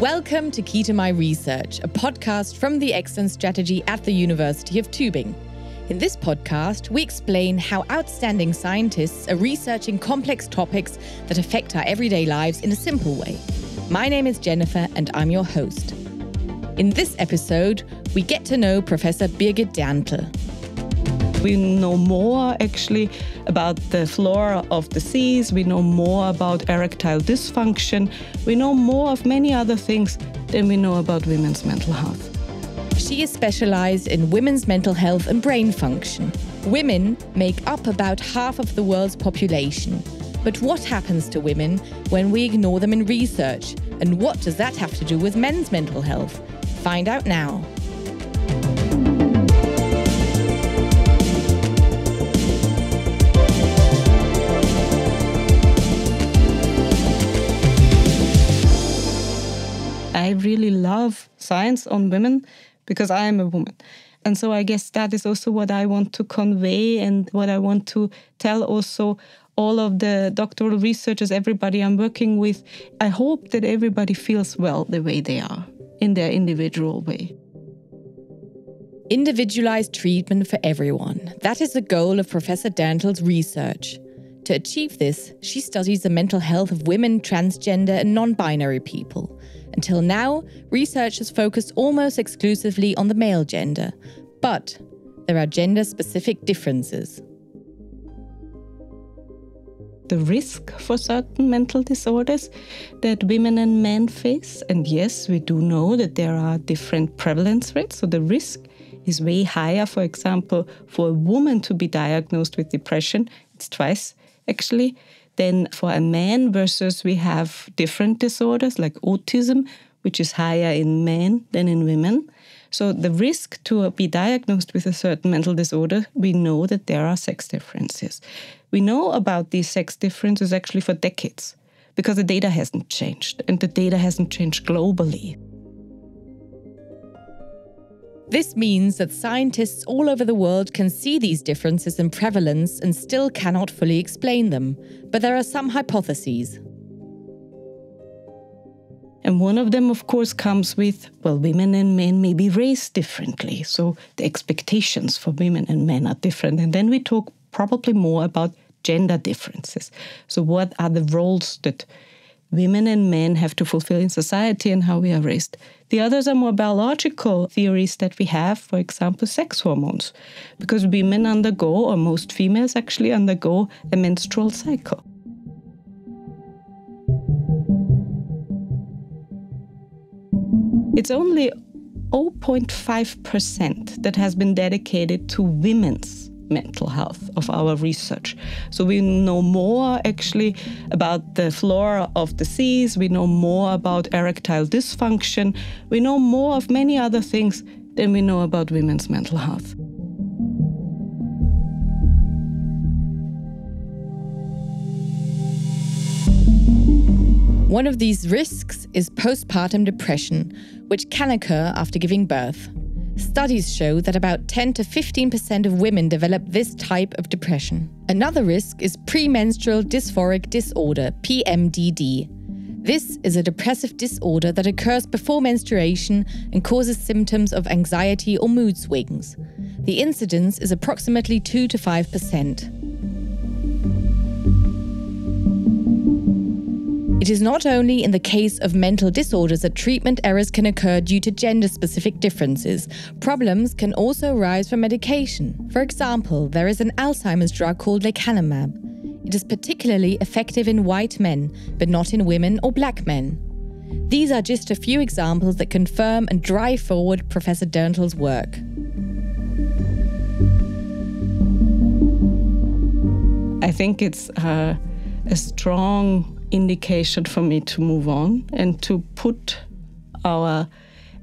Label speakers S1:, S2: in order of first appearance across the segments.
S1: Welcome to Key to My Research, a podcast from the Excellence Strategy at the University of Tübingen. In this podcast, we explain how outstanding scientists are researching complex topics that affect our everyday lives in a simple way. My name is Jennifer and I'm your host. In this episode, we get to know Professor Birgit Derntl.
S2: We know more actually about the flora of the seas. We know more about erectile dysfunction. We know more of many other things than we know about women's mental health.
S1: She is specialized in women's mental health and brain function. Women make up about half of the world's population. But what happens to women when we ignore them in research? And what does that have to do with men's mental health? Find out now.
S2: I really love science on women because I am a woman. And so I guess that is also what I want to convey and what I want to tell also all of the doctoral researchers, everybody I'm working with. I hope that everybody feels well the way they are, in their individual way.
S1: Individualized treatment for everyone. That is the goal of Professor Derntl's research. To achieve this, she studies the mental health of women, transgender and non-binary people. Until now, research has focused almost exclusively on the male gender, but there are gender-specific differences.
S2: The risk for certain mental disorders that women and men face, and yes, we do know that there are different prevalence rates, so the risk is way higher. For example, for a woman to be diagnosed with depression, it's twice actually, then for a man versus we have different disorders like autism, which is higher in men than in women. So the risk to be diagnosed with a certain mental disorder, we know that there are sex differences. We know about these sex differences actually for decades because the data hasn't changed and the data hasn't changed globally.
S1: This means that scientists all over the world can see these differences in prevalence and still cannot fully explain them. But there are some hypotheses.
S2: And one of them, of course, comes with, women and men may be raised differently. So the expectations for women and men are different. And then we talk probably more about gender differences. So what are the roles that women and men have to fulfill in society and how we are raised? The others are more biological theories that we have, for example, sex hormones, because women undergo, or most females actually undergo, a menstrual cycle. It's only 0.5% that has been dedicated to women's mental health of our research. So we know more actually about the flora of the seas, we know more about erectile dysfunction, we know more of many other things than we know about women's mental health.
S1: One of these risks is postpartum depression, which can occur after giving birth. Studies show that about 10 to 15% of women develop this type of depression. Another risk is premenstrual dysphoric disorder, PMDD. This is a depressive disorder that occurs before menstruation and causes symptoms of anxiety or mood swings. The incidence is approximately 2 to 5%. It is not only in the case of mental disorders that treatment errors can occur due to gender-specific differences. Problems can also arise from medication. For example, there is an Alzheimer's drug called lecanemab. It is particularly effective in white men, but not in women or black men. These are just a few examples that confirm and drive forward Professor Derntl's work.
S2: I think it's a strong indication for me to move on and to put our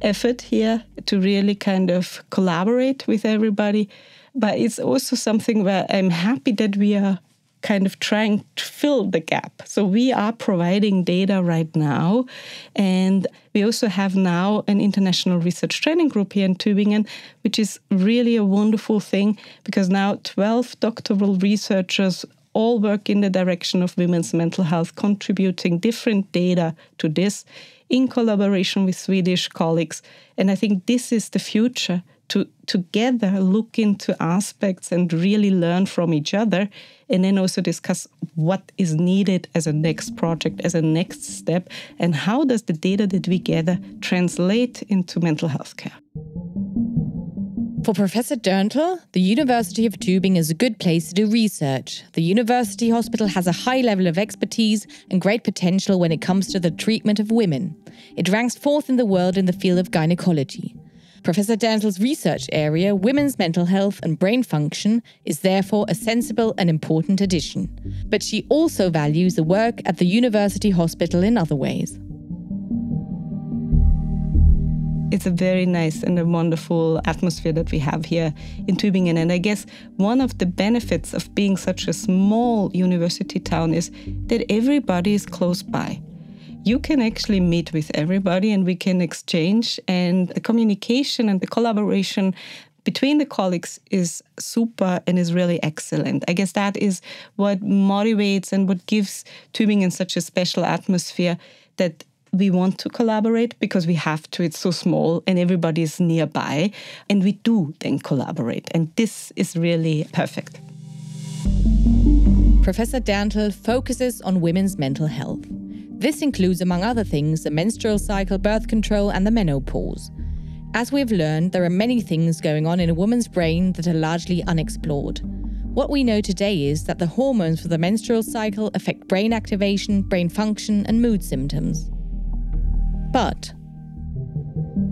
S2: effort here to really kind of collaborate with everybody. But it's also something where I'm happy that we are kind of trying to fill the gap. So we are providing data right now, and we also have now an international research training group here in Tübingen, which is really a wonderful thing because now 12 doctoral researchers all work in the direction of women's mental health, contributing different data to this in collaboration with Swedish colleagues. And I think this is the future, to together look into aspects and really learn from each other, and then also discuss what is needed as a next project, as a next step, and how does the data that we gather translate into mental health care.
S1: For Professor Derntl, the University of Tübingen is a good place to do research. The university hospital has a high level of expertise and great potential when it comes to the treatment of women. It ranks fourth in the world in the field of gynecology. Professor Derntl's research area, women's mental health and brain function, is therefore a sensible and important addition. But she also values the work at the university hospital in other ways.
S2: It's a very nice and a wonderful atmosphere that we have here in Tübingen. And I guess one of the benefits of being such a small university town is that everybody is close by. You can actually meet with everybody and we can exchange, and the communication and the collaboration between the colleagues is super and is really excellent. I guess that is what motivates and what gives Tübingen such a special atmosphere, that we want to collaborate because we have to. It's so small and everybody is nearby, and we do then collaborate. And this is really perfect.
S1: Professor Derntl focuses on women's mental health. This includes, among other things, the menstrual cycle, birth control, and the menopause. As we've learned, there are many things going on in a woman's brain that are largely unexplored. What we know today is that the hormones for the menstrual cycle affect brain activation, brain function, and mood symptoms. But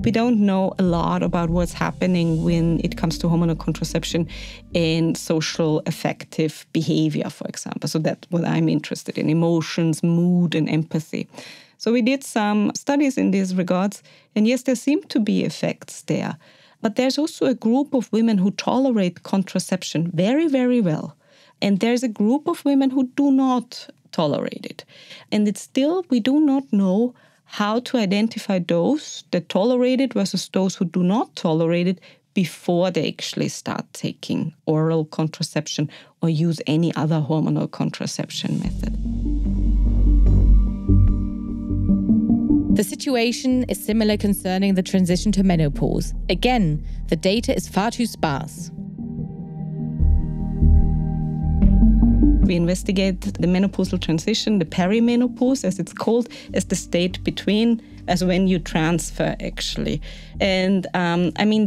S2: we don't know a lot about what's happening when it comes to hormonal contraception and social affective behavior, for example. So that's what I'm interested in: emotions, mood, and empathy. So we did some studies in these regards, and yes, there seem to be effects there. But there's also a group of women who tolerate contraception very, very well. And there's a group of women who do not tolerate it. And it's still, we do not know how to identify those that tolerate it versus those who do not tolerate it before they actually start taking oral contraception or use any other hormonal contraception method.
S1: The situation is similar concerning the transition to menopause. Again, the data is far too sparse.
S2: We investigate the menopausal transition, the perimenopause, as it's called, as the state between, as when you transfer, actually. And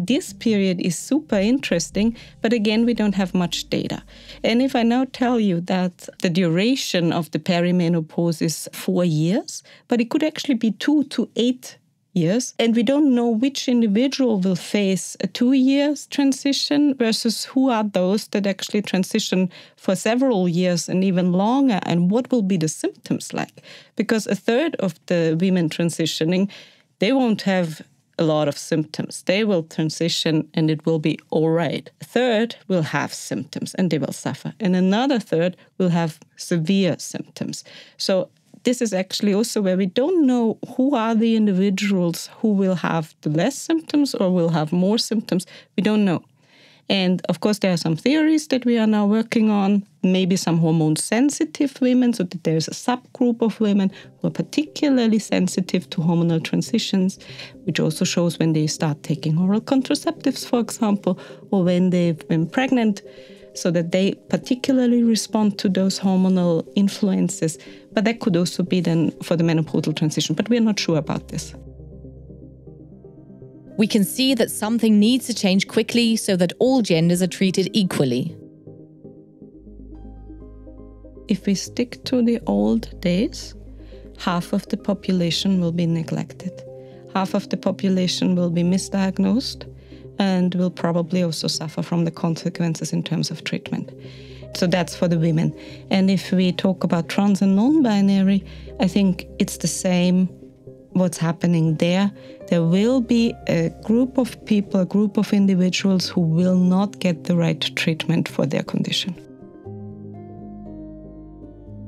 S2: this period is super interesting, but again, we don't have much data. And if I now tell you that the duration of the perimenopause is 4 years, but it could actually be 2 to 8 years, and we don't know which individual will face a 2 years transition versus who are those that actually transition for several years and even longer, and what will be the symptoms like. Because a third of the women transitioning, they won't have a lot of symptoms. They will transition and it will be all right. A third will have symptoms and they will suffer. And another third will have severe symptoms. So this is actually also where we don't know who are the individuals who will have the less symptoms or will have more symptoms. We don't know. And of course, there are some theories that we are now working on, maybe some hormone-sensitive women, so that there's a subgroup of women who are particularly sensitive to hormonal transitions, which also shows when they start taking oral contraceptives, for example, or when they've been pregnant, so that they particularly respond to those hormonal influences. But that could also be then for the menopausal transition, but we're not sure about this.
S1: We can see that something needs to change quickly so that all genders are treated equally.
S2: If we stick to the old days, half of the population will be neglected. Half of the population will be misdiagnosed and will probably also suffer from the consequences in terms of treatment. So that's for the women. And if we talk about trans and non-binary, I think it's the same what's happening there. There will be a group of people, a group of individuals who will not get the right treatment for their condition.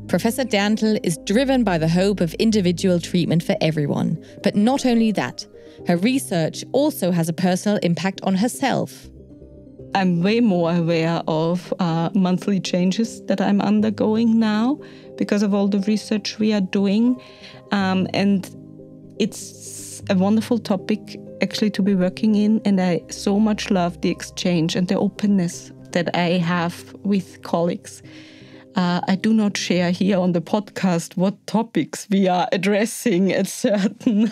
S1: Professor Derntl is driven by the hope of individual treatment for everyone. But not only that, her research also has a personal impact on herself.
S2: I'm way more aware of monthly changes that I'm undergoing now because of all the research we are doing. And it's a wonderful topic actually to be working in. And I so much love the exchange and the openness that I have with colleagues. I do not share here on the podcast what topics we are addressing at certain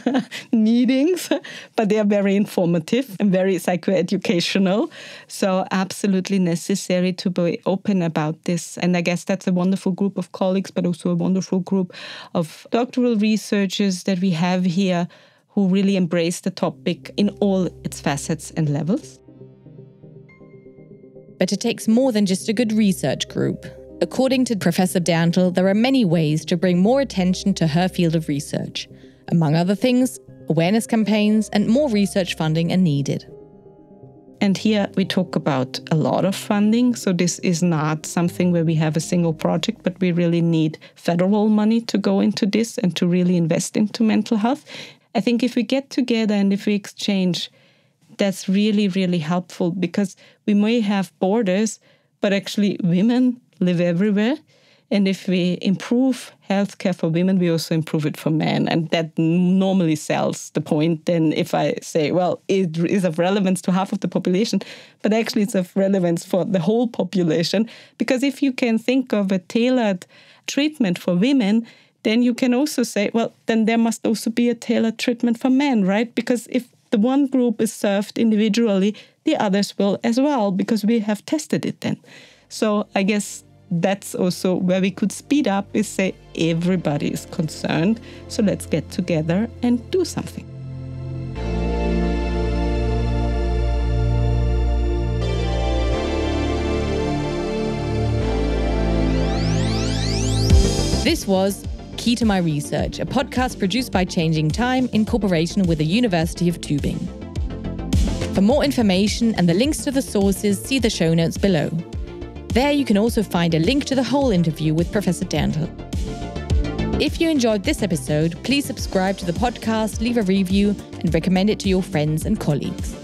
S2: meetings, but they are very informative and very psychoeducational. So absolutely necessary to be open about this. And I guess that's a wonderful group of colleagues, but also a wonderful group of doctoral researchers that we have here who really embrace the topic in all its facets and levels.
S1: But it takes more than just a good research group. According to Professor Derntl, there are many ways to bring more attention to her field of research. Among other things, awareness campaigns and more research funding are needed.
S2: And here we talk about a lot of funding. So this is not something where we have a single project, but we really need federal money to go into this and to really invest into mental health. I think if we get together and if we exchange, that's really, really helpful because we may have borders, but actually women live everywhere. And if we improve healthcare for women, we also improve it for men. And that normally sells the point. Then if I say, well, it is of relevance to half of the population, but actually it's of relevance for the whole population. Because if you can think of a tailored treatment for women, then you can also say, well, then there must also be a tailored treatment for men, right? Because if the one group is served individually, the others will as well, because we have tested it then. So I guess that's also where we could speed up is say everybody is concerned. So let's get together and do something.
S1: This was Key to My Research, a podcast produced by Changing Time in cooperation with the University of Tübingen. For more information and the links to the sources, see the show notes below. There you can also find a link to the whole interview with Professor Derntl. If you enjoyed this episode, please subscribe to the podcast, leave a review, and recommend it to your friends and colleagues.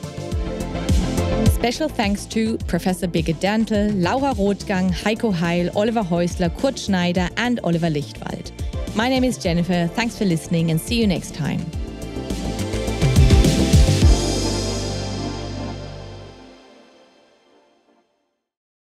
S1: Special thanks to Professor Birgit Derntl, Laura Rothgang, Heiko Heil, Oliver Häusler, Kurt Schneider, and Oliver Lichtwald. My name is Jennifer. Thanks for listening and see you next time.